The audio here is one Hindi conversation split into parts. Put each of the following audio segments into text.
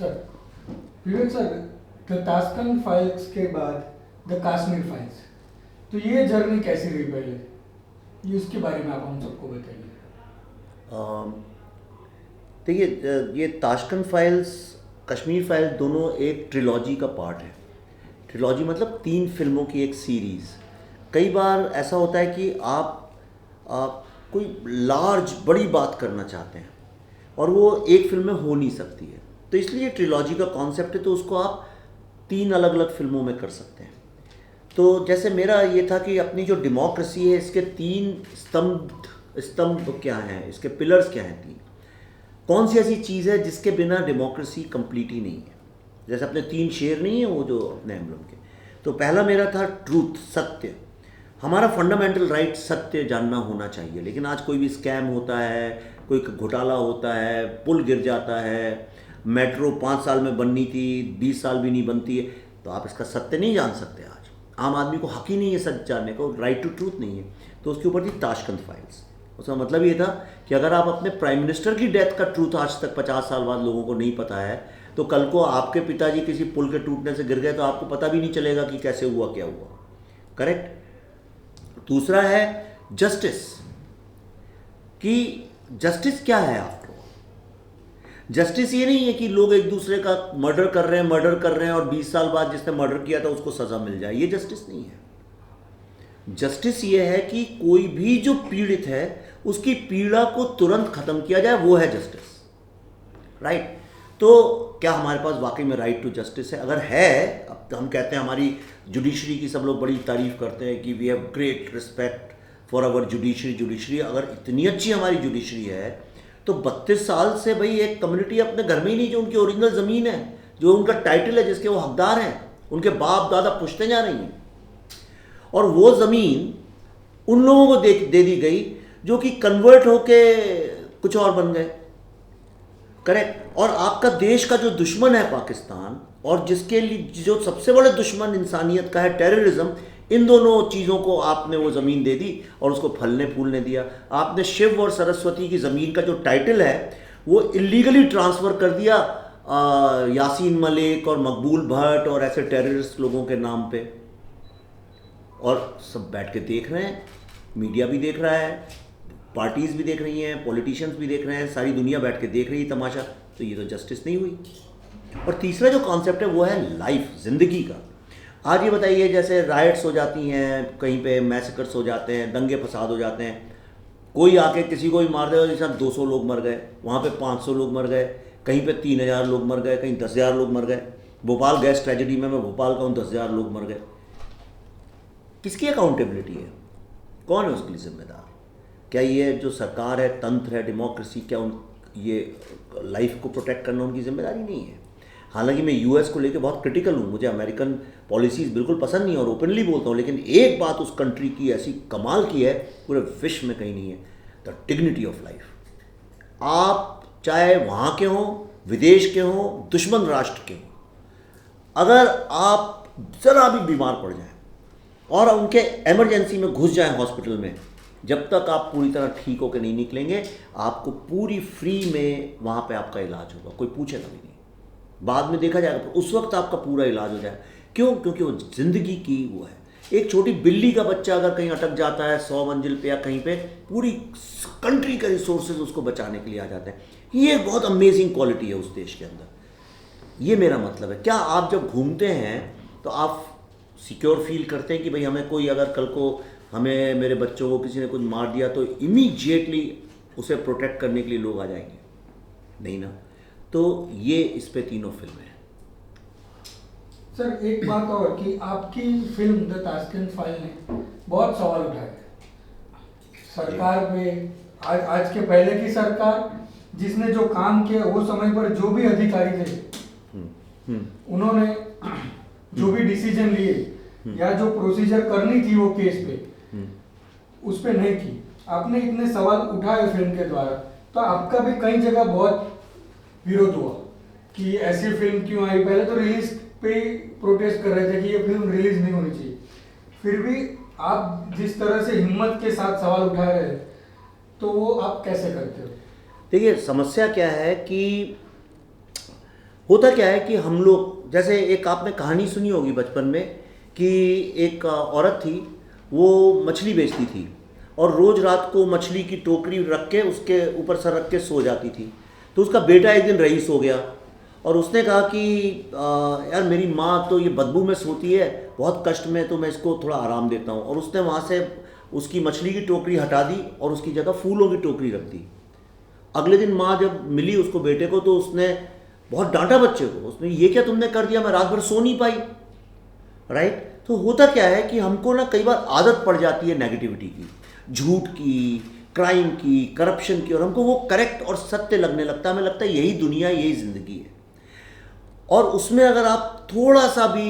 Sir, Vivek sir, the Tashkent files के बाद द कश्मीर फाइल्स, तो ये जर्नी कैसी रही पहले, ये उसके बारे में आप हम सबको बताइए। देखिए, ये ताशकंद फाइल्स, कश्मीर फाइल्स दोनों एक ट्रिलॉजी का पार्ट है। ट्रिलॉजी मतलब 3 फिल्मों की एक सीरीज़। कई बार ऐसा होता है कि आप कोई लार्ज बड़ी बात करना चाहते हैं और वो एक फिल्म में हो नहीं सकती है, तो इसलिए ट्रिलॉजी का कॉन्सेप्ट है, तो उसको आप 3 अलग अलग फिल्मों में कर सकते हैं। तो जैसे मेरा ये था कि अपनी जो डेमोक्रेसी है, इसके 3 स्तंभ क्या हैं, इसके पिलर्स क्या हैं 3, कौन सी ऐसी चीज़ है जिसके बिना डेमोक्रेसी कंप्लीट ही नहीं है। जैसे अपने 3 शेर नहीं है वो जो अपने एम्बलम के, तो पहला मेरा था ट्रूथ, सत्य। हमारा फंडामेंटल राइट सत्य जानना होना चाहिए, लेकिन आज कोई भी स्कैम होता है, कोई घोटाला होता है, पुल गिर जाता है, मेट्रो 5 साल में बननी थी 20 साल भी नहीं बनती है, तो आप इसका सत्य नहीं जान सकते। आज आम आदमी को हक ही नहीं है सच जानने को, राइट टू ट्रूथ नहीं है। तो उसके ऊपर थी ताशकंद फाइल्स। उसका मतलब ये था कि अगर आप अपने प्राइम मिनिस्टर की डेथ का ट्रूथ आज तक 50 साल बाद लोगों को नहीं पता है, तो कल को आपके पिताजी किसी पुल के टूटने से गिर गए तो आपको पता भी नहीं चलेगा कि कैसे हुआ, क्या हुआ। करेक्ट। दूसरा है जस्टिस, कि जस्टिस क्या है। आफ्टर ऑल जस्टिस ये नहीं है कि लोग एक दूसरे का मर्डर कर रहे हैं और 20 साल बाद जिसने मर्डर किया था उसको सजा मिल जाए, ये जस्टिस नहीं है। जस्टिस ये है कि कोई भी जो पीड़ित है उसकी पीड़ा को तुरंत खत्म किया जाए, वो है जस्टिस। राइट। तो क्या हमारे पास वाकई में राइट टू जस्टिस है? अगर है, अब तो हम कहते हैं हमारी जुडिशरी की सब लोग बड़ी तारीफ करते हैं कि we have great respect for our judiciary. अगर इतनी अच्छी हमारी जुडिशरी है तो 32 साल से भाई एक कम्युनिटी अपने घर में ही नहीं, जो उनकी ओरिजिनल ज़मीन है, जो उनका टाइटल है, जिसके वो हकदार हैं, उनके बाप दादा पुश्ते जा रही हैं, और वो ज़मीन उन लोगों को दे दी गई जो कि कन्वर्ट होके कुछ और बन गए। करेक्ट। और आपका देश का जो दुश्मन है पाकिस्तान, और जिसके लिए जो सबसे बड़े दुश्मन इंसानियत का है टेररिज्म, इन दोनों चीज़ों को आपने वो ज़मीन दे दी और उसको फलने फूलने दिया। आपने शिव और सरस्वती की ज़मीन का जो टाइटल है वो इलीगली ट्रांसफ़र कर दिया यासीन मलिक और मकबूल भट्ट और ऐसे टेररिस्ट लोगों के नाम पे, और सब बैठ के देख रहे हैं। मीडिया भी देख रहा है, पार्टीज़ भी देख रही हैं, पॉलिटिशियंस भी देख रहे हैं, सारी दुनिया बैठ के देख रही है तमाशा। तो ये तो जस्टिस नहीं हुई। और तीसरा जो कॉन्सेप्ट है वो है लाइफ, ज़िंदगी का। आज ये बताइए, जैसे राइट्स हो जाती हैं, कहीं पे मैसेकर्स हो जाते हैं, दंगे फसाद हो जाते हैं, कोई आके किसी को भी मार दे, जैसे 200 लोग मर गए, वहाँ पे 500 लोग मर गए, कहीं पे 3000 लोग मर गए, कहीं 10,000 लोग मर गए। भोपाल गैस ट्रेजेडी में मैं भोपाल का हूँ, 10,000 लोग मर गए। किसकी अकाउंटेबिलिटी है? कौन है उसके लिए जिम्मेदार? क्या ये जो सरकार है, तंत्र है, डेमोक्रेसी, क्या ये लाइफ को प्रोटेक्ट करना उनकी जिम्मेदारी नहीं है? हालांकि मैं यूएस को लेकर बहुत क्रिटिकल हूँ, मुझे अमेरिकन पॉलिसीज़ बिल्कुल पसंद नहीं और ओपनली बोलता हूँ, लेकिन एक बात उस कंट्री की ऐसी कमाल की है, पूरे विश्व में कहीं नहीं है, द डिग्निटी ऑफ लाइफ। आप चाहे वहाँ के हों, विदेश के हों, दुश्मन राष्ट्र के हों, अगर आप ज़रा भी बीमार पड़ जाएं और उनके एमरजेंसी में घुस जाएं हॉस्पिटल में, जब तक आप पूरी तरह ठीक होकर नहीं निकलेंगे, आपको पूरी फ्री में वहाँ पे आपका इलाज होगा, कोई पूछेगा भी नहीं। बाद में देखा जाएगा, पर उस वक्त आपका पूरा इलाज हो जाएगा। क्यों? क्योंकि वो ज़िंदगी की वो है। एक छोटी बिल्ली का बच्चा अगर कहीं अटक जाता है 100 मंजिल पे या कहीं पे, पूरी कंट्री के रिसोर्सेज उसको बचाने के लिए आ जाते हैं। ये बहुत अमेजिंग क्वालिटी है उस देश के अंदर। ये मेरा मतलब है। क्या आप जब घूमते हैं तो आप सिक्योर फील करते हैं कि भाई हमें कोई, अगर कल को हमें, मेरे बच्चों को किसी ने कुछ मार दिया तो इमीडिएटली उसे प्रोटेक्ट करने के लिए लोग आ जाएंगे? नहीं ना। तो ये इस पे तीनों फिल्में हैं। सर, एक बात और कि आपकी फिल्म द ताशकंद फाइल ने बहुत सवाल उठाए सरकार पे। आज के पहले की सरकार, जिसने जो काम किया, वो समय पर जो भी अधिकारी थे उन्होंने जो भी डिसीजन लिए या जो प्रोसीजर करनी थी वो केस पे, उस पे नहीं की। आपने इतने सवाल उठाए फिल्म के द्वारा, तो आपका भी कई जगह बहुत विरोध हुआ कि ऐसी फिल्म क्यों आई। पहले तो रिलीज पे प्रोटेस्ट कर रहे थे कि ये फिल्म रिलीज नहीं होनी चाहिए, फिर भी आप जिस तरह से हिम्मत के साथ सवाल उठा रहे हैं, तो वो आप कैसे करते हो? देखिए, समस्या क्या है कि होता क्या है कि हम लोग, जैसे एक आपने कहानी सुनी होगी बचपन में कि एक औरत थी, वो मछली बेचती थी और रोज़ रात को मछली की टोकरी रख के उसके ऊपर सर रख के सो जाती थी। तो उसका बेटा एक दिन रईस हो गया और उसने कहा कि यार मेरी माँ तो ये बदबू में सोती है, बहुत कष्ट में, तो मैं इसको थोड़ा आराम देता हूँ। और उसने वहाँ से उसकी मछली की टोकरी हटा दी और उसकी जगह फूलों की टोकरी रख दी। अगले दिन माँ जब मिली उसको बेटे को तो उसने बहुत डांटा बच्चे को, उसने ये क्या तुमने कर दिया, मैं रात भर सो नहीं पाई, राइट। तो होता क्या है कि हमको ना कई बार आदत पड़ जाती है नेगेटिविटी की, झूठ की, क्राइम की, करप्शन की, और हमको वो करेक्ट और सत्य लगने लगता है। हमें लगता है यही दुनिया, यही ज़िंदगी है। और उसमें अगर आप थोड़ा सा भी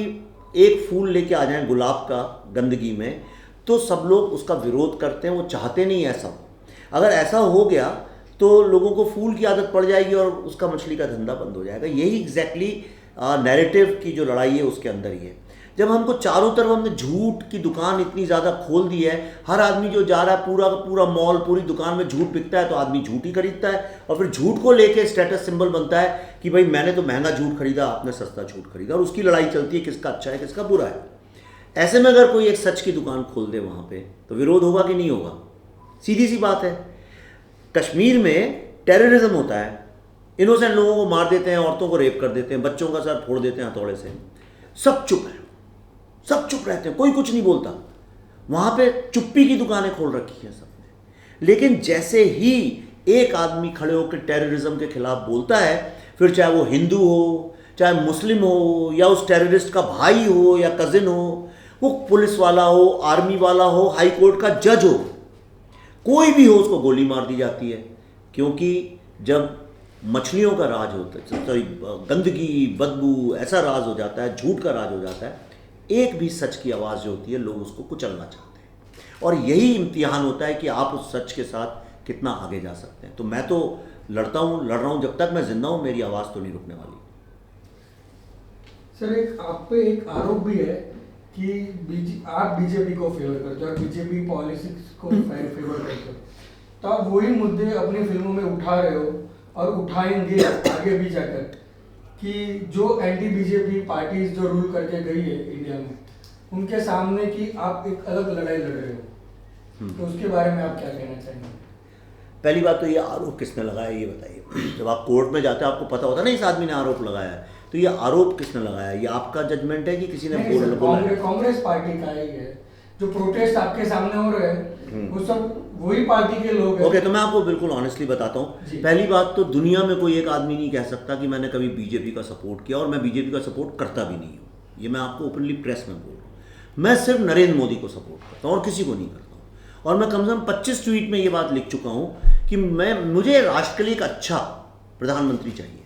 एक फूल लेके आ जाएं गुलाब का गंदगी में, तो सब लोग उसका विरोध करते हैं, वो चाहते नहीं ऐसा हो। अगर ऐसा हो गया तो लोगों को फूल की आदत पड़ जाएगी और उसका मछली का धंधा बंद हो जाएगा। यही एग्जैक्टली नैरेटिव की जो लड़ाई है उसके अंदर ही है। जब हमको चारों तरफ हमने झूठ की दुकान इतनी ज़्यादा खोल दी है, हर आदमी जो जा रहा है, पूरा का पूरा मॉल, पूरी दुकान में झूठ बिकता है, तो आदमी झूठ ही खरीदता है और फिर झूठ को लेके स्टेटस सिंबल बनता है कि भाई मैंने तो महंगा झूठ खरीदा, आपने सस्ता झूठ खरीदा, और उसकी लड़ाई चलती है किसका अच्छा है किसका बुरा है। ऐसे में अगर कोई एक सच की दुकान खोल दे वहाँ पे, तो विरोध होगा कि नहीं होगा? सीधी सी बात है। कश्मीर में टेररिज्म होता है, इनोसेंट लोगों को मार देते हैं, औरतों को रेप कर देते हैं, बच्चों का सर फोड़ देते हैं हथौड़े से, सब चुप है, सब चुप रहते हैं, कोई कुछ नहीं बोलता। वहाँ पे चुप्पी की दुकानें खोल रखी हैं सबने। लेकिन जैसे ही एक आदमी खड़े होकर टेररिज्म के खिलाफ बोलता है, फिर चाहे वो हिंदू हो, चाहे मुस्लिम हो, या उस टेररिस्ट का भाई हो या कजिन हो, वो पुलिस वाला हो, आर्मी वाला हो, हाई कोर्ट का जज हो, कोई भी हो, उसको गोली मार दी जाती है। क्योंकि जब मछलियों का राज होता है, सॉरी गंदगी, बदबू, ऐसा राज हो जाता है, झूठ का राज हो जाता है, एक भी सच की आवाज़ जो होती है लोग उसको कुचलना चाहते हैं। और यही इम्तिहान होता है कि आप उस सच के साथ कितना आगे जा सकते हैं। तो मैं तो लड़ता हूँ, लड़ रहा हूँ, जब तक मैं जिंदा हूँ मेरी आवाज़ तो नहीं रुकने वाली। सर, एक आप पे एक आरोप भी है कि आप बीजेपी को फेवर करते हो और बीजेपी पॉलिटिक्स को फेवर करते हो, तो आप वही मुद्दे अपनी फिल्मों में उठा रहे हो और उठाएंगे आगे भी जाकर, कि जो एंटी बीजेपी पार्टीज जो रूल करके गई है इंडिया में, उनके सामने कि आप एक अलग लड़ाई लड़ रहे हो। तो उसके बारे में आप क्या कहना चाहेंगे? पहली बात तो ये आरोप किसने लगाया ये बताइए। जब आप कोर्ट में जाते हो आपको पता होता है ना इस आदमी ने आरोप लगाया है, तो ये आरोप किसने लगाया? ये आपका जजमेंट है कि किसी ने बोला? कांग्रेस पार्टी का ही है। जो प्रोटेस्ट आपके सामने हो रहे हैं वो सब वही पार्टी के लोग हैं। ओके, तो मैं आपको बिल्कुल ऑनेस्टली बताता हूँ। पहली बात तो दुनिया में कोई एक आदमी नहीं कह सकता कि मैंने कभी बीजेपी का सपोर्ट किया, और मैं बीजेपी का सपोर्ट करता भी नहीं हूँ। ये मैं आपको ओपनली प्रेस में बोल रहा हूँ। मैं सिर्फ नरेंद्र मोदी को सपोर्ट करता हूँ और किसी को नहीं करता हूँ। और मैं कम से कम 25 ट्वीट में ये बात लिख चुका हूँ कि मुझे राष्ट्र के लिए एक अच्छा प्रधानमंत्री चाहिए।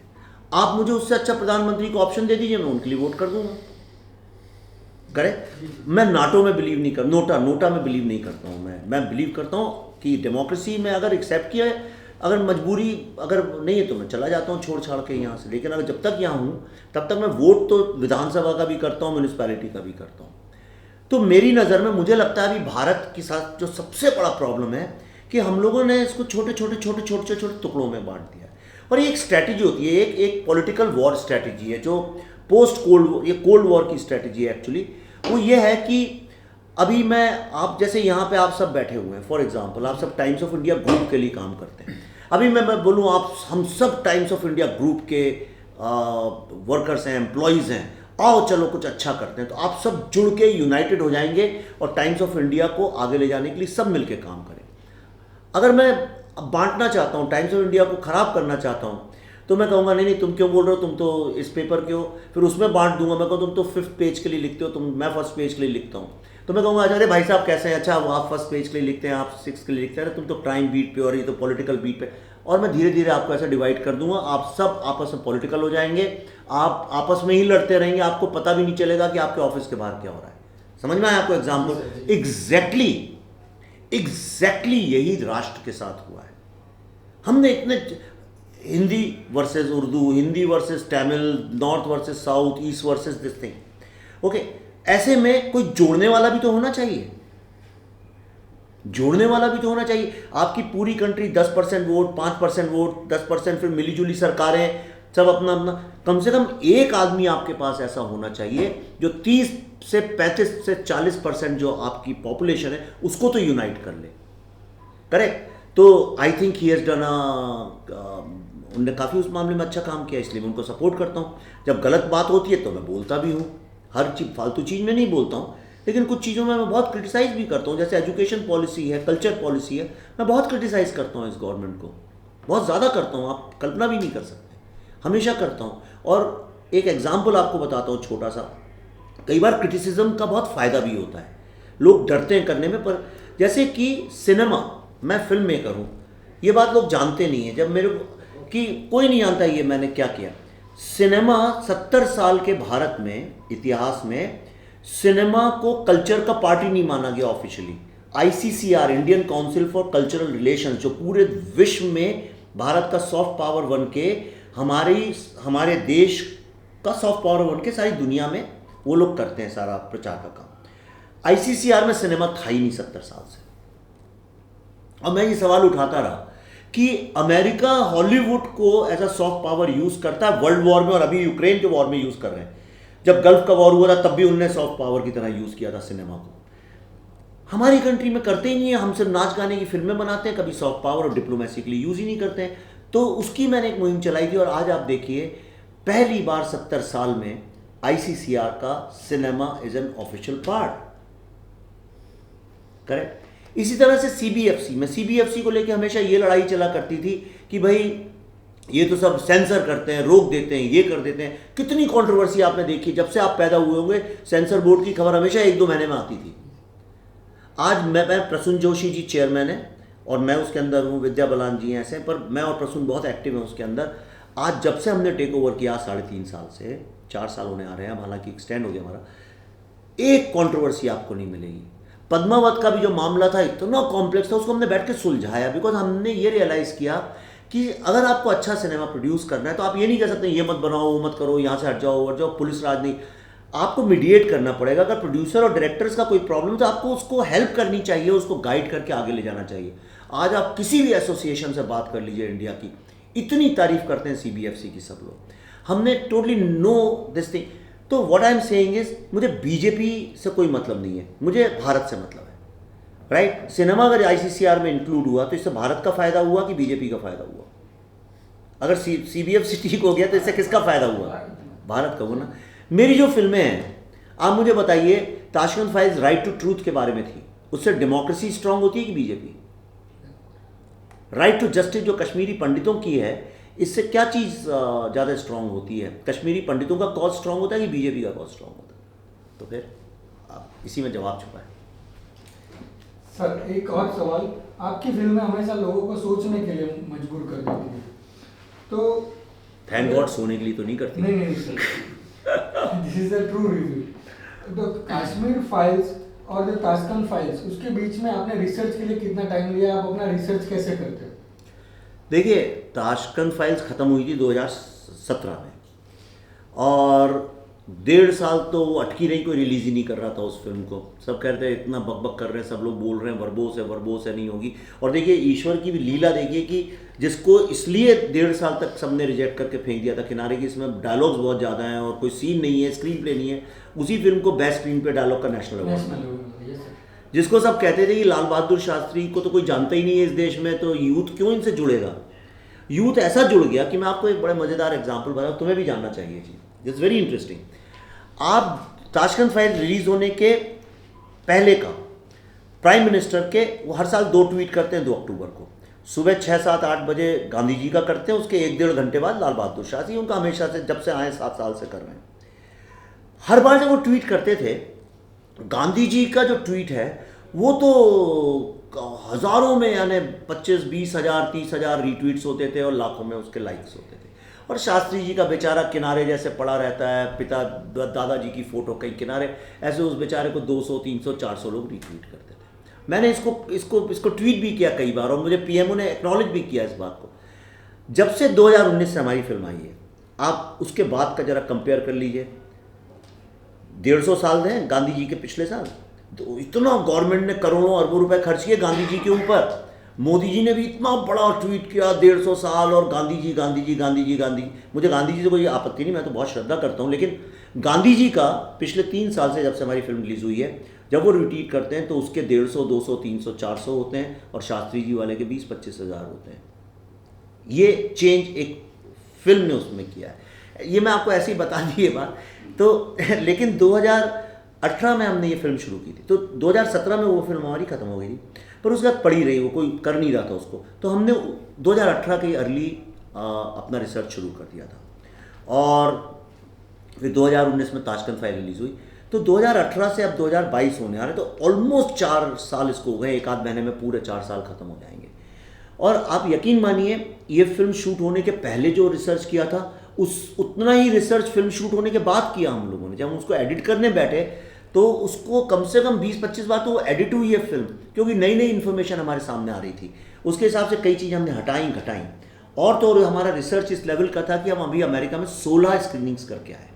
आप मुझे उससे अच्छा प्रधानमंत्री को ऑप्शन दे दीजिए, मैं उनके लिए वोट कर दूंगा। करेक्ट। मैं नाटो में बिलीव नहीं कर, नोटा में बिलीव नहीं करता हूँ। मैं बिलीव करता हूँ कि डेमोक्रेसी में अगर एक्सेप्ट किया है, अगर मजबूरी अगर नहीं है तो मैं चला जाता हूँ छोड़ छाड़ के यहाँ से। लेकिन अगर जब तक यहाँ हूँ तब तक मैं वोट तो विधानसभा का भी करता हूँ, म्यूनिसिपैलिटी का भी करता हूँ। तो मेरी नज़र में मुझे लगता है अभी भारत के साथ जो सबसे बड़ा प्रॉब्लम है कि हम लोगों ने इसको छोटे छोटे टुकड़ों में बांट दिया। और ये एक स्ट्रैटेजी होती है, एक पॉलिटिकल वॉर स्ट्रैटेजी है जो पोस्ट कोल्ड, ये कोल्ड वॉर की स्ट्रैटेजी है एक्चुअली। वो ये है कि अभी आप जैसे यहाँ पे आप सब बैठे हुए हैं, फॉर एग्जांपल आप सब टाइम्स ऑफ इंडिया ग्रुप के लिए काम करते हैं। अभी मैं बोलूँ हम सब टाइम्स ऑफ इंडिया ग्रुप के वर्कर्स हैं, एम्प्लॉयज़ हैं, आओ चलो कुछ अच्छा करते हैं, तो आप सब जुड़ के यूनाइटेड हो जाएंगे और टाइम्स ऑफ इंडिया को आगे ले जाने के लिए सब मिलके काम करें। अगर मैं बांटना चाहता हूँ, टाइम्स ऑफ इंडिया को ख़राब करना चाहता हूँ, तो मैं कहूँगा नहीं तुम क्यों बोल रहे हो, तुम तो इस पेपर के हो, फिर उसमें बांट दूंगा। मैं कहूँ तुम तो 5th पेज के लिए लिखते हो, मैं फर्स्ट पेज के लिए लिखता हूँ। तो मैं कहूँगा अरे भाई साहब कैसे हैं, अच्छा आप फर्स्ट पेज के लिए लिखते हैं, आप 6th के लिए लिखते हैं, तुम तो क्राइम बीट पे और ये तो पॉलिटिकल बीट पे। और मैं धीरे धीरे आपको ऐसा डिवाइड कर दूंगा, आप सब आपस में पॉलिटिकल हो जाएंगे, आप आपस में ही लड़ते रहेंगे, आपको पता भी नहीं चलेगा कि आपके ऑफिस के बाहर क्या हो रहा है। समझ में आया आपको एग्जाम्पल? एग्जैक्टली यही राष्ट्र के साथ हुआ है। हमने इतने Hindi versus Urdu, Hindi versus Tamil, north versus south, east versus this thing. Okay, ऐसे में कोई जोड़ने वाला भी तो होना चाहिए, जोड़ने वाला भी तो होना चाहिए। आपकी पूरी कंट्री 10% वोट, 5% वोट, 10%, फिर मिलीजुली सरकारें, सब अपना अपना, कम से कम एक आदमी आपके पास ऐसा होना चाहिए जो 30 से 35 से 40% जो आपकी पॉपुलेशन है उसको तो यूनाइट कर ले। करेक्ट। तो I think he has done उनने काफ़ी उस मामले में अच्छा काम किया, इसलिए मैं उनको सपोर्ट करता हूँ। जब गलत बात होती है तो मैं बोलता भी हूँ, हर चीज़ फालतू चीज़ में नहीं बोलता हूँ, लेकिन कुछ चीज़ों में मैं बहुत क्रिटिसाइज़ भी करता हूँ। जैसे एजुकेशन पॉलिसी है, कल्चर पॉलिसी है, मैं बहुत क्रिटिसाइज़ करता हूँ इस गवर्नमेंट को, बहुत ज़्यादा करता हूँ, आप कल्पना भी नहीं कर सकते, हमेशा करता हूँ। और एक एग्जाम्पल आपको बताता हूँ छोटा सा, कई बार क्रिटिसिज्म का बहुत फ़ायदा भी होता है, लोग डरते हैं करने में, पर जैसे कि सिनेमा, मैं फिल्म मेकर हूँ, ये बात लोग जानते नहीं है, जब मेरे को कि कोई नहीं जानता ये मैंने क्या किया। सिनेमा 70 साल के भारत में इतिहास में सिनेमा को कल्चर का पार्ट ही नहीं माना गया officially. ICCR, Indian council for cultural relations, जो पूरे विश्व में भारत का सॉफ्ट पावर बन के हमारे देश का सॉफ्ट पावर बन के सारी दुनिया में वो लोग करते हैं सारा प्रचार का काम। ICCR में सिनेमा था ही नहीं 70 साल से। और मैं ये सवाल उठाता रहा कि अमेरिका हॉलीवुड को as a soft power use करता है वर्ल्ड वॉर में, और अभी यूक्रेन के वॉर में यूज कर रहे हैं। जब गल्फ का वॉर हुआ था तब भी उन्होंने सॉफ्ट पावर की तरह यूज किया था सिनेमा को। हमारी कंट्री में करते ही नहीं है, हम सिर्फ नाच गाने की फिल्में बनाते हैं, कभी सॉफ्ट पावर और डिप्लोमेसी के लिए यूज ही नहीं करते हैं। तो उसकी मैंने एक मुहिम चलाई थी, और आज आप देखिए पहली बार 70 साल में ICCR का cinema is an official part. Correct. इसी तरह से CBFC, मैं CBFC को लेकर हमेशा ये लड़ाई चला करती थी कि भाई ये तो सब सेंसर करते हैं, रोक देते हैं, ये कर देते हैं। कितनी कंट्रोवर्सी आपने देखी, जब से आप पैदा हुए होंगे सेंसर बोर्ड की खबर हमेशा 1-2 महीने में आती थी। आज मैं प्रसून जोशी जी चेयरमैन है और मैं उसके अंदर हूँ, विद्या बालन जी हैं ऐसे, पर मैं और प्रसून बहुत एक्टिव हैं उसके अंदर। आज जब से हमने टेक ओवर किया 3.5 साल से 4 साल होने आ रहे हैं, हालांकि एक्सटेंड हो गया हमारा, एक कंट्रोवर्सी आपको नहीं मिलेगी। पद्मावत का भी जो मामला था इतना कॉम्प्लेक्स था, उसको हमने बैठ के सुलझाया, बिकॉज हमने ये रियलाइज़ किया कि अगर आपको अच्छा सिनेमा प्रोड्यूस करना है तो आप ये नहीं कह सकते ये मत बनाओ, वो मत करो, यहाँ से हट जाओ, पुलिस राज नहीं, आपको मीडिएट करना पड़ेगा। अगर प्रोड्यूसर और डायरेक्टर्स का कोई प्रॉब्लम तो आपको उसको हेल्प करनी चाहिए, उसको गाइड करके आगे ले जाना चाहिए। आज आप किसी भी एसोसिएशन से बात कर लीजिए इंडिया की, इतनी तारीफ करते हैं CBFC की सब लोग, हमने टोटली नो दिस थिंग। तो what I am saying is, मुझे BJP से कोई मतलब नहीं है, मुझे भारत से मतलब है। राइट। सिनेमा अगर ICCR में इंक्लूड हुआ तो इससे भारत का फायदा हुआ कि BJP का फायदा हुआ? अगर CBFC ठीक हो गया तो इससे किसका फायदा हुआ? भारत का हुआ ना। मेरी जो फिल्में हैं, आप मुझे बताइए, Tashkent files right to truth के बारे में थी, उससे डेमोक्रेसी स्ट्रांग होती है कि BJP? राइट टू जस्टिस जो कश्मीरी पंडितों की है, इससे क्या चीज़ ज़्यादा स्ट्रांग होती है? कश्मीरी पंडितों का कॉज स्ट्रांग होता है कि BJP का कॉज स्ट्रांग होता है? तो फिर इसी में जवाब छुपा है। सर एक और सवाल, आपकी फिल्में हमेशा लोगों को सोचने के लिए मजबूर कर देती है, तो थैंक गॉड सोने के लिए तो नहीं करती। नहीं sir, this is a true review. तो कश्मीर फाइल्स और जो ताशकंद फाइल्स, उसके बीच में आपने रिसर्च के लिए कितना टाइम लिया? आप अपना रिसर्च कैसे करते हो? देखिए, ताशकंद फाइल्स ख़त्म हुई थी 2017 में, और 1.5 साल तो वो अटकी रही, कोई रिलीज़ ही नहीं कर रहा था उस फिल्म को। सब कह रहे थे इतना बकबक कर रहे हैं, सब लोग बोल रहे हैं वर्बोस है नहीं होगी। और देखिए ईश्वर की भी लीला देखिए कि जिसको इसलिए 1.5 साल तक सबने रिजेक्ट करके फेंक दिया था किनारे की, इसमें डायलॉग्स बहुत ज़्यादा हैं और कोई सीन नहीं है, स्क्रीन प्ले नहीं है, उसी फिल्म को बेस्ट स्क्रीन पे डायलॉग का नेशनल अवार्ड, जिसको सब कहते थे कि लाल बहादुर शास्त्री को तो कोई जानता ही नहीं है इस देश में, तो यूथ क्यों इनसे जुड़ेगा? यूथ ऐसा जुड़ गया कि मैं आपको एक बड़ा मज़ेदार एग्जाम्पल बताऊँ, तुम्हें भी जानना चाहिए जी, इट्स वेरी इंटरेस्टिंग। आप ताशकंद फाइल रिलीज़ होने के पहले का प्राइम मिनिस्टर के, वो हर साल 2 ट्वीट करते हैं 2 अक्टूबर को, सुबह 6, 7, 8 बजे गांधी जी का करते हैं, उसके 1-1.5 घंटे बाद लाल बहादुर शास्त्री, उनका हमेशा से जब से आए 7 साल से कर रहे हैं। हर बार जब वो ट्वीट करते थे, गांधी जी का जो ट्वीट है वो तो हज़ारों में, यानी 25-20 हज़ार 30 हज़ार रीट्वीट्स होते थे और लाखों में उसके लाइक्स होते थे। और शास्त्री जी का बेचारा किनारे जैसे पड़ा रहता है, पिता दादाजी की फ़ोटो कहीं किनारे, ऐसे उस बेचारे को 200, 300, 400 लोग रीट्वीट करते थे। मैंने इसको ट्वीट भी किया कई बार, और मुझे PMO ने एक्नॉलेज भी किया इस बात को। जब से 2019 से हमारी फिल्म आई है, आप उसके बाद का ज़रा कंपेयर कर लीजिए। 150 साल हैं गांधी जी के पिछले साल, तो इतना गवर्नमेंट ने करोड़ों अरबों रुपए खर्च किए गांधी जी के ऊपर, मोदी जी ने भी इतना बड़ा ट्वीट किया 150 साल, और गांधी जी गांधी जी गांधी जी गांधी। मुझे गांधी जी से कोई आपत्ति नहीं, मैं तो बहुत श्रद्धा करता हूँ, लेकिन गांधी जी का पिछले 3 साल से, जब से हमारी फिल्म रिलीज़ हुई है, जब वो रिट्वीट करते हैं तो उसके 150, 200, 300, 400 होते हैं, और शास्त्री जी वाले के 20-25 हज़ार होते हैं। ये चेंज एक फिल्म ने उसमें किया है। ये मैं आपको ऐसे ही बता दी ये बात तो लेकिन 2018 में हमने ये फिल्म शुरू की थी, तो 2017 में वो फिल्म हमारी ख़त्म हो गई थी, पर उसके बाद पड़ी रही, वो कोई कर नहीं रहा था उसको, तो हमने 2018 के अर्ली अपना रिसर्च शुरू कर दिया था। और फिर 2019 में ताशकंद फाइल रिलीज़ हुई, तो 2018 से अब 2022 होने आ रहे, तो ऑलमोस्ट 4 साल इसको हो गए, एक आध महीने में पूरे 4 साल ख़त्म हो जाएंगे। और आप यकीन मानिए, ये फिल्म शूट होने के पहले जो रिसर्च किया था, उतना ही रिसर्च फिल्म शूट होने के बाद किया हम लोगों ने। जब हम उसको एडिट करने बैठे तो उसको कम से कम 20-25 बार तो वो एडिट हुई है फिल्म, क्योंकि नई नई इन्फॉर्मेशन हमारे सामने आ रही थी। उसके हिसाब से कई चीज़ें हमने हटाई घटाई, और तो और हमारा रिसर्च इस लेवल का था कि हम अभी अमेरिका में 16 स्क्रीनिंग्स करके आए।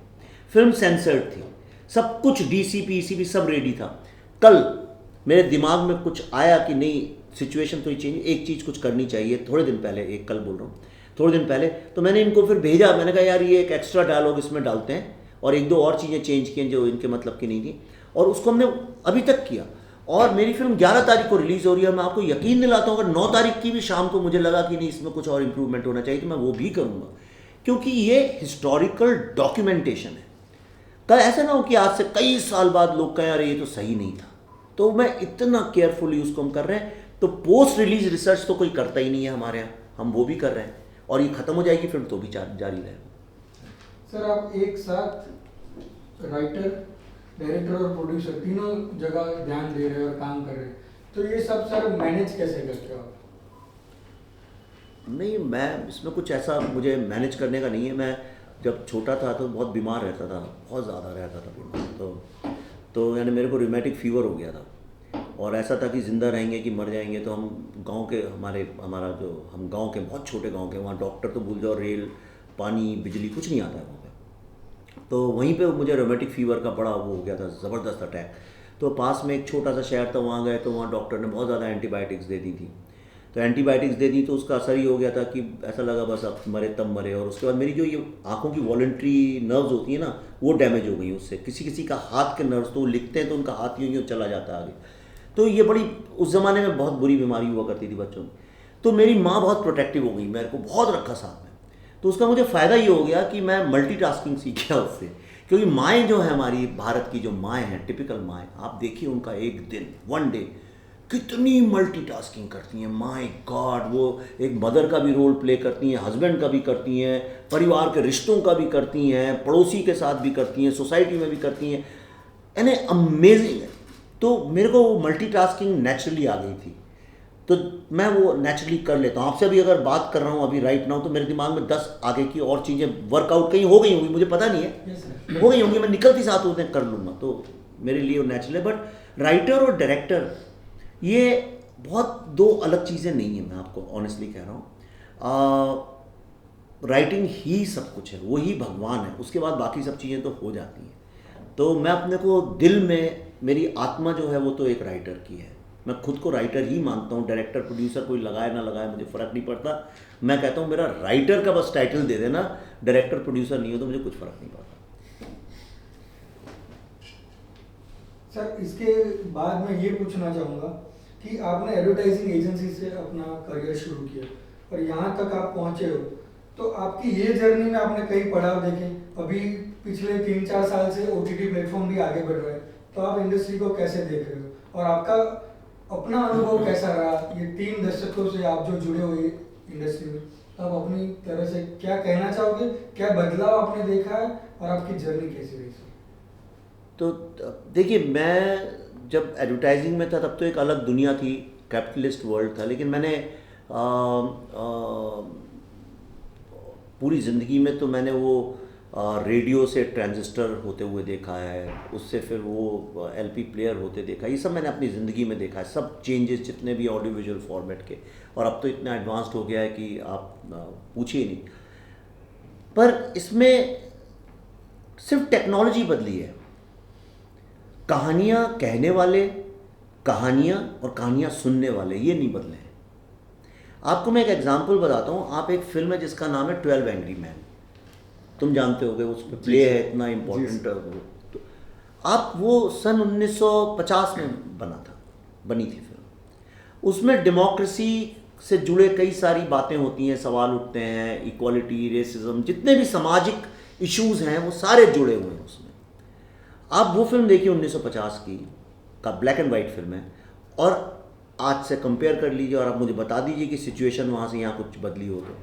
फिल्म सेंसर्ड थी, सब कुछ DCP ECP सब रेडी था। कल मेरे दिमाग में कुछ आया कि नहीं, सिचुएशन तो ही चेंज, एक चीज़ कुछ करनी चाहिए। थोड़े दिन पहले, एक कल बोल रहा हूँ, थोड़े दिन पहले, तो मैंने इनको फिर भेजा, मैंने कहा यार ये एक एक्स्ट्रा डायलॉग इसमें डालते हैं, और 1-2 और चीज़ें चेंज की जो इनके मतलब की नहीं थी, और उसको हमने अभी तक किया। और मेरी फिल्म 11 तारीख को रिलीज़ हो रही है। मैं आपको यकीन दिलाता हूँ, अगर 9 तारीख की भी शाम को मुझे लगा कि नहीं इसमें कुछ और इम्प्रूवमेंट होना चाहिए, तो मैं वो भी करूँगा, क्योंकि ये हिस्टोरिकल डॉक्यूमेंटेशन है। कल ऐसा ना हो कि आज से कई साल बाद लोग कहें अरे ये तो सही नहीं था। तो मैं इतना केयरफुली उसको हम कर रहे हैं। तो पोस्ट रिलीज रिसर्च तो कोई करता ही नहीं है हमारे यहाँ, हम वो भी कर रहे हैं, और ये ख़त्म हो जाएगी फिल्म तो भी जारी रहेगा। सर, आप एक साथ राइटर, डायरेक्टर और प्रोड्यूसर तीनों जगह ध्यान दे रहे हैं और काम कर रहे हैं, तो ये सब सर मैनेज कैसे करते हो आप? नहीं, मैं इसमें कुछ ऐसा मुझे मैनेज करने का नहीं है। मैं जब छोटा था तो बहुत बीमार रहता था, बहुत ज़्यादा रहता था बीमार, तो यानी मेरे को रिमेटिक फीवर हो गया था, और ऐसा था कि ज़िंदा रहेंगे कि मर जाएंगे। तो हम गांव के, हमारा जो हम गांव के, बहुत छोटे गांव के, वहाँ डॉक्टर तो भूल जाओ, रेल, पानी, बिजली कुछ नहीं आता है वहाँ पे। तो वहीं पे मुझे रोमेटिक फीवर का बड़ा वो हो गया था, ज़बरदस्त अटैक। तो पास में एक छोटा सा शहर था, वहाँ गए तो वहाँ डॉक्टर ने बहुत ज़्यादा एंटीबायोटिक्स दे दी थी। तो एंटीबायोटिक्स दे दी तो उसका असर ही हो गया था कि ऐसा लगा बस अब मरे तब मरे। और उसके बाद मेरी जो ये आँखों की वॉलंटरी नर्व्स होती है ना, वो डैमेज हो गई उससे। किसी किसी का हाथ के नर्व्स, तो वो लिखते हैं तो उनका हाथ यूँ यूँ चला जाता है आगे। तो ये बड़ी, उस ज़माने में बहुत बुरी बीमारी हुआ करती थी बच्चों में। तो मेरी माँ बहुत प्रोटेक्टिव हो गई, मेरे को बहुत रखा साथ में। तो उसका मुझे फ़ायदा ये हो गया कि मैं मल्टीटास्किंग सीख गया उससे। क्योंकि माएँ जो हैं हमारी, भारत की जो माएँ हैं, टिपिकल माएँ, आप देखिए उनका एक दिन, वन डे, कितनी मल्टीटास्किंग करती हैं। माय गॉड, वो एक मदर का भी रोल प्ले करती हैं, हस्बैंड का भी करती हैं, परिवार के रिश्तों का भी करती हैं, पड़ोसी के साथ भी करती हैं, सोसाइटी में भी करती हैं। यानी अमेजिंग है। तो मेरे को वो मल्टीटास्किंग नेचुरली आ गई थी, तो मैं वो नेचुरली कर लेता हूँ। आपसे अभी अगर बात कर रहा हूँ अभी राइट नाउ, तो मेरे दिमाग में 10 आगे की और चीज़ें वर्कआउट कहीं हो गई होंगी, मुझे पता नहीं है, हो गई होंगी, मैं निकलती साथ होते कर लूँगा। तो मेरे लिए वो नेचुरल है। बट राइटर और डायरेक्टर ये बहुत दो अलग चीज़ें नहीं हैं, मैं आपको ऑनेस्टली कह रहा हूँ। राइटिंग ही सब कुछ है, वो ही भगवान है, उसके बाद बाकी सब चीज़ें तो हो जाती हैं। तो मैं अपने को दिल में, मेरी आत्मा जो है वो तो एक राइटर की है। मैं खुद को राइटर ही मानता हूँ। डायरेक्टर प्रोड्यूसर कोई लगाए ना लगाए मुझे फ़र्क नहीं पड़ता। मैं कहता हूँ मेरा राइटर का बस टाइटल दे देना, डायरेक्टर प्रोड्यूसर नहीं हो तो मुझे कुछ फ़र्क नहीं पड़ता। सर, इसके बाद मैं ये पूछना चाहूँगा कि आपने एडवर्टाइजिंग एजेंसी से अपना करियर शुरू किया और यहाँ तक आप पहुँचे हो, तो आपकी ये जर्नी में आपने कई पड़ाव देखे। अभी पिछले 3-4 साल से OTT प्लेटफॉर्म भी आगे बढ़ रहा है, तो आप इंडस्ट्री को कैसे देख रहे हो और आपका अपना अनुभव कैसा रहा? ये 3 दशकों से आप जो जुड़े हुए इंडस्ट्री में, तो आप अपनी तरह से क्या कहना चाहोगे? क्या बदलाव आपने देखा है और आपकी जर्नी कैसी रही? तो देखिए, मैं जब एडवर्टाइजिंग में था तब तो एक अलग दुनिया थी, कैपिटलिस्ट वर्ल्ड था। लेकिन मैंने पूरी ज़िंदगी में तो मैंने वो रेडियो से ट्रांजिस्टर होते हुए देखा है, उससे फिर वो LP प्लेयर होते देखा। ये सब मैंने अपनी ज़िंदगी में देखा है, सब चेंजेस जितने भी ऑडियो विजुअल फॉर्मेट के। और अब तो इतना एडवांस्ड हो गया है कि आप पूछिए नहीं। पर इसमें सिर्फ टेक्नोलॉजी बदली है, कहानियाँ कहने वाले, कहानियाँ और कहानियाँ सुनने वाले, ये नहीं बदले हैं। आपको मैं एक एग्जांपल बताता हूँ। आप एक फिल्म है जिसका नाम है 12 एंग्री मैन, तुम जानते होगे, उसमें प्ले है इतना इम्पोर्टेंट। तो आप वो सन 1950 में बनी थी फिल्म। उसमें डेमोक्रेसी से जुड़े कई सारी बातें होती हैं, सवाल उठते हैं, इक्वालिटी, रेसिज्म, जितने भी सामाजिक इश्यूज हैं वो सारे जुड़े हुए हैं उसमें। आप वो फिल्म देखिए 1950 की का, ब्लैक एंड वाइट फिल्म है, और आज से कंपेयर कर लीजिए और आप मुझे बता दीजिए कि सिचुएशन वहाँ से यहाँ कुछ बदली हो तो।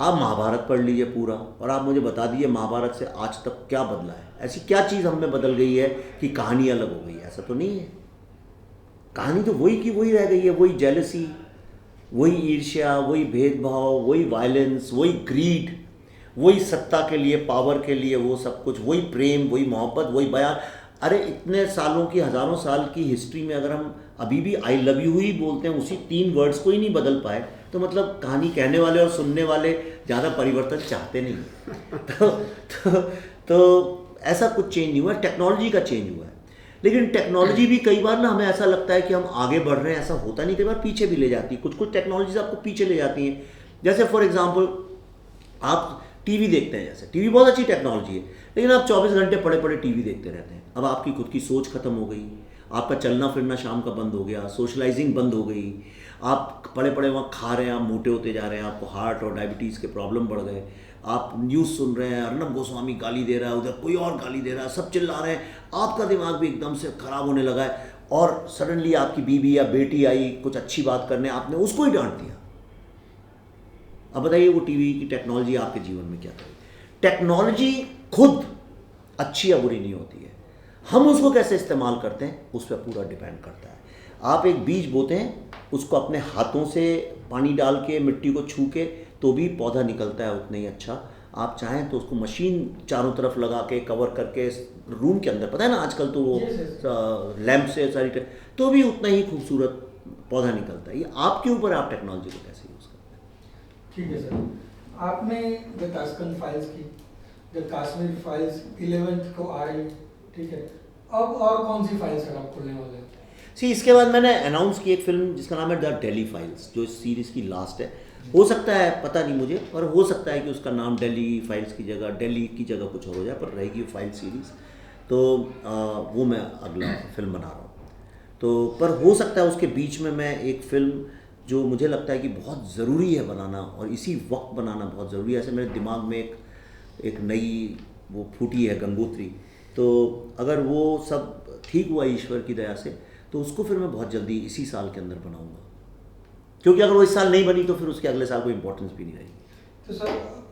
आप महाभारत पढ़ लीजिए पूरा और आप मुझे बता दीजिए महाभारत से आज तक क्या बदला है, ऐसी क्या चीज़ हम में बदल गई है कि कहानी अलग हो गई है। ऐसा तो नहीं है, कहानी तो वही की वही रह गई है। वही जेलसी, वही ईर्ष्या, वही भेदभाव, वही वायलेंस, वही ग्रीड, वही सत्ता के लिए, पावर के लिए, वो सब कुछ, वही प्रेम, वही मोहब्बत, वही बयान। अरे इतने सालों की, हज़ारों साल की हिस्ट्री में अगर हम अभी भी आई लव यू ही बोलते हैं, उसी 3 वर्ड्स को ही नहीं बदल पाए, तो मतलब कहानी कहने वाले और सुनने वाले ज़्यादा परिवर्तन चाहते नहीं। तो ऐसा कुछ चेंज नहीं हुआ, टेक्नोलॉजी का चेंज हुआ है। लेकिन टेक्नोलॉजी भी कई बार ना हमें ऐसा लगता है कि हम आगे बढ़ रहे हैं, ऐसा होता नहीं, कई बार पीछे भी ले जाती है। कुछ कुछ टेक्नोलॉजीज आपको पीछे ले जाती हैं। जैसे फॉर एग्जांपल आप टीवी देखते हैं, जैसे टीवी बहुत अच्छी टेक्नोलॉजी है, लेकिन आप 24 घंटे पड़े पड़े टीवी देखते रहते हैं। अब आपकी खुद की सोच खत्म हो गई, आपका चलना फिरना शाम का बंद हो गया, सोशलाइजिंग बंद हो गई, आप पड़े पड़े वहाँ खा रहे हैं, आप मोटे होते जा रहे हैं, आपको हार्ट और डायबिटीज़ के प्रॉब्लम बढ़ गए। आप न्यूज़ सुन रहे हैं, अर्नब गोस्वामी गाली दे रहा है, उधर कोई और गाली दे रहा है, सब चिल्ला रहे हैं, आपका दिमाग भी एकदम से ख़राब होने लगा है। और सडनली आपकी बीवी या बेटी आई कुछ अच्छी बात करने, आपने उसको ही डांट दिया। अब बताइए वो टीवी की टेक्नोलॉजी आपके जीवन में क्या करेगी? टेक्नोलॉजी खुद अच्छी या बुरी नहीं होती है, हम उसको कैसे इस्तेमाल करते हैं उस पर पूरा डिपेंड करता है। आप एक बीज बोते हैं, उसको अपने हाथों से पानी डाल के, मिट्टी को छू के, तो भी पौधा निकलता है उतना ही अच्छा। आप चाहें तो उसको मशीन चारों तरफ लगा के, कवर करके, रूम के अंदर, पता है ना आजकल तो वो लैंप से सारी तो भी उतना ही खूबसूरत पौधा निकलता है। ये आपके ऊपर, आप टेक्नोलॉजी को कैसे यूज़ करते हैं। ठीक है सर, आपने द ताशकंद फाइल्स की, द कश्मीर फाइल्स 11th को आ रही, ठीक है, अब और कौन सी फाइल सर आप खोलने वाले हैं? इसके बाद मैंने अनाउंस की एक फिल्म जिसका नाम है द दिल्ली फाइल्स, जो इस सीरीज़ की लास्ट है। हो सकता है, पता नहीं मुझे, और हो सकता है कि उसका नाम दिल्ली फाइल्स की जगह, दिल्ली की जगह कुछ और हो जाए, पर रहेगी फाइल सीरीज़। तो वो मैं अगला फिल्म बना रहा हूँ। तो पर हो सकता है उसके बीच में मैं एक फ़िल्म जो मुझे लगता है कि बहुत ज़रूरी है बनाना, और इसी वक्त बनाना बहुत ज़रूरी है, ऐसे मेरे दिमाग में एक नई वो फूटी है गंगोत्री। तो अगर वो सब ठीक हुआ ईश्वर की दया से, तो उसको फिर मैं बहुत जल्दी इसी साल के अंदर बनाऊंगा, क्योंकि अगर वो इस साल नहीं बनी तो फिर उसके अगले साल कोई इंपॉर्टेंस भी नहीं रहेगी। तो सर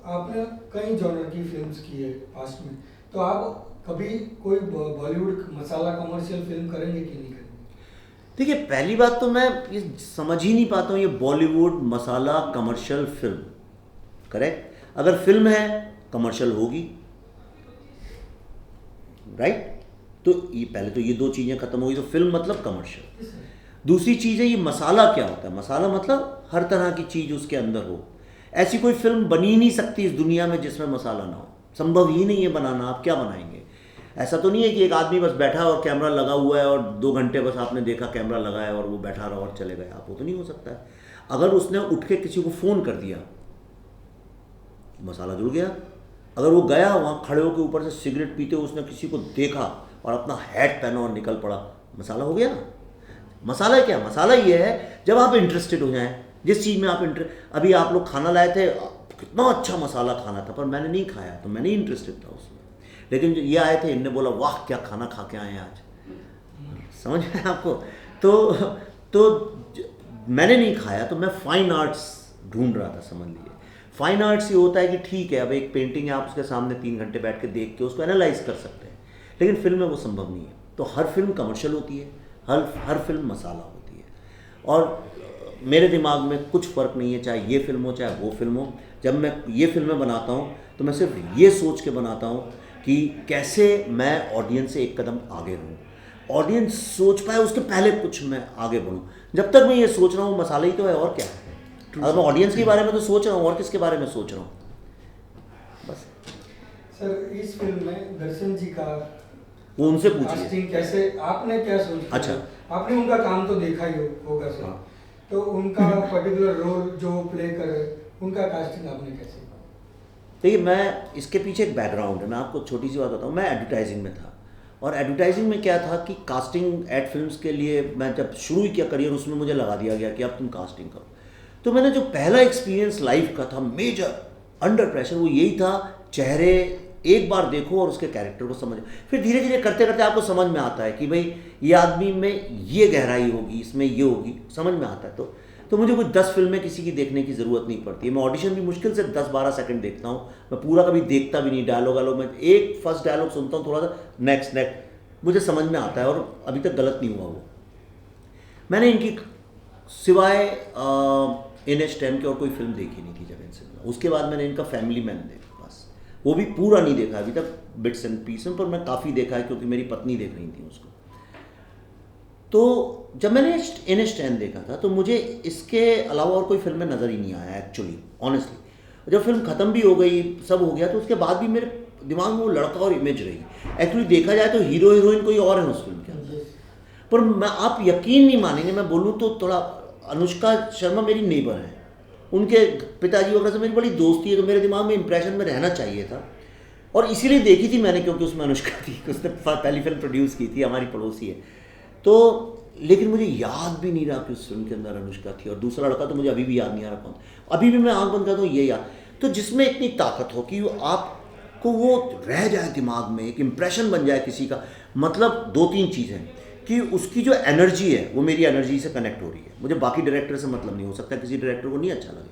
आपने कई जॉनर की फिल्म्स की है पास्ट में, तो आप कभी कोई बॉलीवुड मसाला कमर्शियल फिल्म करेंगे कि नहीं करेंगे? देखिए, पहली बात तो मैं ये समझ ही नहीं पाता हूँ, ये बॉलीवुड मसाला कमर्शियल फिल्म, करेक्ट? अगर फिल्म है कमर्शियल होगी, राइट? तो ये पहले तो ये 2 चीज़ें खत्म होगी, तो फिल्म मतलब कमर्शियल। दूसरी चीज़ है ये मसाला क्या होता है। मसाला मतलब हर तरह की चीज़ उसके अंदर हो। ऐसी कोई फिल्म बनी ही नहीं सकती इस दुनिया में जिसमें मसाला ना हो, संभव ही नहीं है बनाना। आप क्या बनाएंगे? ऐसा तो नहीं है कि एक आदमी बस बैठा और कैमरा लगा हुआ है और 2 घंटे बस आपने देखा कैमरा लगा है और वो बैठा रहा और चले गए आप, वो तो नहीं हो सकता है। अगर उसने उठ के किसी को फ़ोन कर दिया, मसाला जुड़ गया। अगर वो गया वहाँ खड़े होकर ऊपर से सिगरेट पीते हुए उसने किसी को देखा और अपना हैट पहना और निकल पड़ा, मसाला हो गया ना। मसाला क्या? मसाला ये है जब आप इंटरेस्टेड हो जाएं जिस चीज़ में आप अभी आप लोग खाना लाए थे, कितना अच्छा मसाला खाना था, पर मैंने नहीं खाया तो मैं नहीं इंटरेस्टेड था उसमें। लेकिन जो ये आए थे, इनने बोला वाह क्या खाना खा के आए हैं आज, समझ में आपको? तो मैंने नहीं खाया तो मैं फाइन आर्ट्स ढूंढ रहा था, समझ लीजिए। फाइन आर्ट्स ये होता है कि ठीक है, अब एक पेंटिंग है, आप उसके सामने 3 घंटे बैठ के देख के उसको एनालाइज कर सकते हैं, लेकिन फिल्म में वो संभव नहीं है। तो हर फिल्म कमर्शियल होती है, हर फिल्म मसाला होती है। और मेरे दिमाग में कुछ फ़र्क नहीं है, चाहे ये फिल्म हो चाहे वो फिल्म हो। जब मैं ये फिल्में बनाता हूँ तो मैं सिर्फ ये सोच के बनाता हूँ कि कैसे मैं ऑडियंस से एक कदम आगे रहूँ, ऑडियंस सोच पाए उसके पहले कुछ मैं आगे बढ़ूँ। जब तक मैं ये सोच रहा हूँ मसाला ही तो है, और क्या है? अगर मैं ऑडियंस के बारे में तो सोच रहा हूँ, और किसके बारे में सोच रहा हूँ? बस। सर इस फिल्म में दर्शन जी का वो उनसे पूछिए कास्टिंग कैसे, आपने क्या सोचा? अच्छा, आपने उनका काम तो देखा ही होगा सर। हाँ। तो उनका पर्टिकुलर रोल जो प्ले कर रहे उनका कास्टिंग आपने कैसे किया? देखिए, मैं इसके पीछे एक बैकग्राउंड है, मैं आपको छोटी सी बात बताऊँ। मैं एडवर्टाइजिंग में था, और एडवर्टाइजिंग में क्या था कि कास्टिंग एड फिल्म्स के लिए मैं जब शुरू ही किया करियर, उसमें मुझे लगा दिया गया कि अब तुम कास्टिंग करो। तो मैंने जो पहला एक्सपीरियंस लाइफ का था मेजर अंडर प्रेशर, वो यही था, चेहरे एक बार देखो और उसके कैरेक्टर को समझो। फिर धीरे धीरे करते करते आपको समझ में आता है कि भाई ये आदमी में ये गहराई होगी, इसमें ये होगी, समझ में आता है। तो मुझे कोई 10 फिल्में किसी की देखने की ज़रूरत नहीं पड़ती है। मैं ऑडिशन भी मुश्किल से 10-12 सेकंड देखता हूँ, मैं पूरा कभी देखता भी नहीं। डायलॉग में एक फर्स्ट डायलॉग सुनता हूँ, थोड़ा सा नेक्स्ट, मुझे समझ में आता है, और अभी तक गलत नहीं हुआ वो। मैंने इनकी सिवाय NH10 की और कोई फिल्म देखी नहीं थी जब इनसे मिला। उसके बाद मैंने इनका फैमिली मैन देखा, बस वो भी पूरा नहीं देखा अभी तक, बिट्स एंड पीसेस, पर मैं काफ़ी देखा है क्योंकि मेरी पत्नी देख रही थी उसको। तो जब मैंने NH10 देखा था तो मुझे इसके अलावा और कोई फिल्म में नज़र ही नहीं आया एक्चुअली, ऑनेस्टली। जब फिल्म ख़त्म भी हो गई, सब हो गया, तो उसके बाद भी मेरे दिमाग में वो लड़का और इमेज रही। एक्चुअली देखा जाए तो हीरो हीरोइन कोई और है उस फिल्म के अंदर, पर मैं, आप यकीन नहीं मानेंगे, मैं बोलूँ तो थोड़ा, अनुष्का शर्मा मेरी नेबर है, उनके पिताजी वगैरह से मेरी बड़ी दोस्ती है, तो मेरे दिमाग में इंप्रेशन में रहना चाहिए था, और इसीलिए देखी थी मैंने क्योंकि उसमें अनुष्का थी, उसने पहली फिल्म प्रोड्यूस की थी, हमारी पड़ोसी है। तो लेकिन मुझे याद भी नहीं रहा कि उस फिल्म के अंदर अनुष्का थी, और दूसरा लड़का तो मुझे अभी भी याद नहीं आ रहा कौन। अभी भी मैं आंख बंद करता हूँ ये याद, तो जिसमें इतनी ताकत हो कि आपको वो रह जाए दिमाग में, एक इम्प्रेशन बन जाए किसी का। मतलब 2-3 चीज़ें कि उसकी जो एनर्जी है वो मेरी एनर्जी से कनेक्ट हो रही है। मुझे बाकी डायरेक्टर से मतलब नहीं, हो सकता किसी डायरेक्टर को नहीं अच्छा लगे,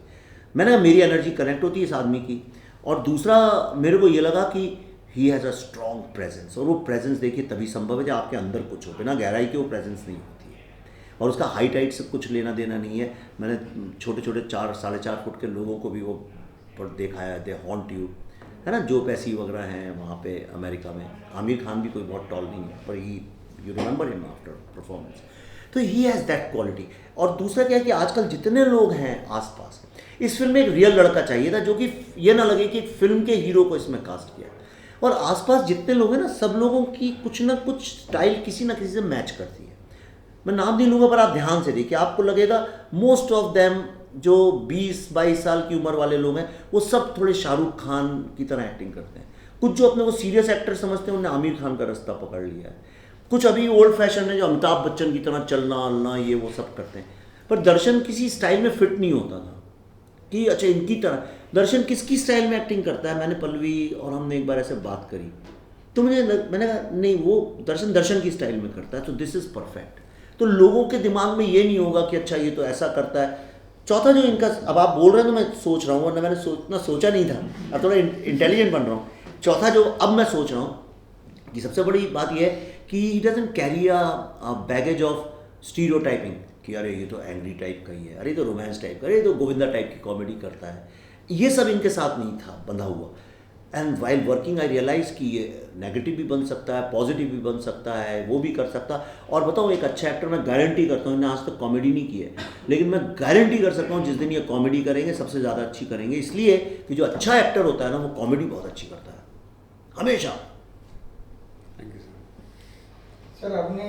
मैंने कहा मेरी एनर्जी कनेक्ट होती है इस आदमी की। और दूसरा मेरे को ये लगा कि he has a strong presence, और वो प्रेजेंस देखिए तभी संभव है जब आपके अंदर कुछ हो, बिना गहराई के वो प्रेजेंस नहीं होती है। और उसका हाइट हाइट से कुछ लेना देना नहीं है। मैंने छोटे छोटे 4-4.5 फुट के लोगों को भी वो पर देखा है, दे हॉन्ट यू, है ना, जो पैसी वगैरह हैं वहाँ पे अमेरिका में। आमिर खान भी कोई बहुत टॉल नहीं है, पर he, you remember him after performance. तो ही हैज़ दैट क्वालिटी। और दूसरा क्या है कि आजकल जितने लोग हैं आसपास, इस फिल्म में एक रियल लड़का चाहिए था जो कि ये ना लगे कि एक फिल्म के हीरो को इसमें कास्ट किया। और आसपास जितने लोग हैं ना, सब लोगों की कुछ ना कुछ स्टाइल किसी ना किसी से मैच करती है। मैं नाम नहीं लूँगा, पर आप ध्यान से देखिए, आपको लगेगा मोस्ट ऑफ देम जो 20-22 साल की उम्र वाले लोग हैं, वो सब थोड़े शाहरुख खान की तरह एक्टिंग करते हैं। कुछ जो अपने को सीरियस एक्टर समझते हैं, उन्होंने आमिर खान का रास्ता पकड़ लिया है। कुछ अभी ओल्ड फैशन है जो अमिताभ बच्चन की तरह चलना अलना, ये वो सब करते हैं। पर दर्शन किसी स्टाइल में फिट नहीं होता था कि अच्छा इनकी तरह। दर्शन किसकी स्टाइल में एक्टिंग करता है, मैंने पल्लवी और हमने एक बार ऐसे बात करी, तो मैंने कहा नहीं, वो दर्शन की स्टाइल में करता है, तो दिस इज़ परफेक्ट। तो लोगों के दिमाग में ये नहीं होगा कि अच्छा ये तो ऐसा करता है। चौथा जो इनका, अब आप बोल रहे हैं तो मैं सोच रहा हूँ, वरना मैंने इतना सोचा नहीं था, अब थोड़ा इंटेलिजेंट बन रहा हूँ। चौथा जो अब मैं सोच रहा हूँ कि सबसे बड़ी बात यह है कि he doesn't carry a baggage of stereotyping कि अरे ये तो एंग्री टाइप का ही है, अरे तो रोमांस टाइप का, अरे तो गोविंदा टाइप की कॉमेडी करता है। ये सब इनके साथ नहीं था बंधा हुआ। And while working I realize कि ये नेगेटिव भी बन सकता है, पॉजिटिव भी बन सकता है, वो भी कर सकता। और बताओ, एक अच्छा एक्टर मैं गारंटी करता हूँ, इन्हें आज तक कॉमेडी नहीं की है, लेकिन मैं गारंटी कर सकता हूँ जिस दिन ये कॉमेडी करेंगे सबसे ज़्यादा अच्छी करेंगे, इसलिए कि जो अच्छा एक्टर होता है ना, वो कॉमेडी बहुत अच्छी करता है हमेशा। Thank you sir. सर आपने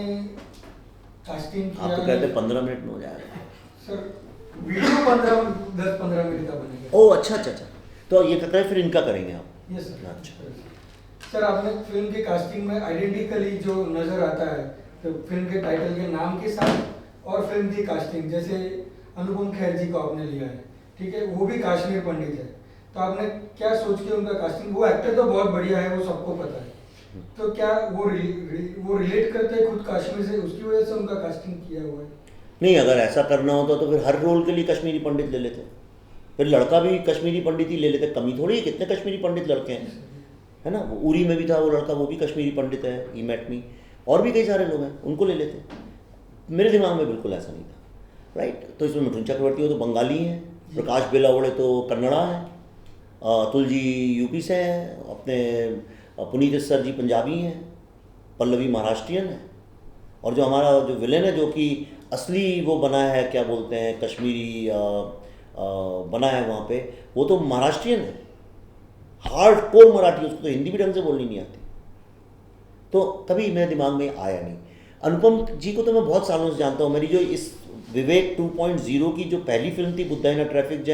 कास्टिंग किया, आप तो कहते 15 मिनट में हो जाएगा सर वीडियो 10-15 मिनट का बनेगा। ओह अच्छा, तो ये कहता है फिर इनका करेंगे आप। Yes sir. अच्छा। सर आपने फिल्म की कास्टिंग में आइडेंटिकली जो नज़र आता है, तो फिल्म के टाइटल के नाम के साथ और फिल्म की कास्टिंग, जैसे अनुपम खेर जी को आपने लिया है, ठीक है, वो भी कश्मीर पंडित है, तो आपने क्या सोच के उनका कास्टिंग, वो एक्टर तो बहुत बढ़िया है, वो सबको पता है, तो क्या वो रिलेट करते हैं खुद कश्मीर से, उसकी वजह से उनका कास्टिंग किया हुआ है? नहीं, अगर ऐसा करना होता तो फिर हर रोल के लिए कश्मीरी पंडित ले लेते, फिर लड़का भी कश्मीरी पंडित ही ले लेते। कमी थोड़ी है, कितने कश्मीरी पंडित लड़के हैं, है ना। वो उरी में भी था वो लड़का, वो भी कश्मीरी पंडित है, ही मेट मी, और भी कई सारे लोग हैं, उनको ले लेते। मेरे दिमाग में बिल्कुल ऐसा नहीं था, राइट। तो इसमें मिथुन चक्रवर्ती हो तो बंगाली हैं, प्रकाश बेलावड़े तो कन्नड़ा हैं, अतुल जी यूपी से हैं, अपने पुनीत सर जी पंजाबी हैं, पल्लवी महाराष्ट्रियन है, और जो हमारा जो विलेन है, जो कि असली वो बना है, क्या बोलते हैं, कश्मीरी बना है वहाँ पे, वो तो महाराष्ट्रियन है, हार्ड कोर मराठी, उसको तो हिंदी भी ढंग से बोलनी नहीं आती, तो कभी मेरे दिमाग में आया नहीं। अनुपम जी को तो मैं बहुत सालों से जानता हूँ, मेरी जो इस विवेक 2.0 की जो पहली फिल्म थी बुद्धा इन अ ट्रैफिक जैम,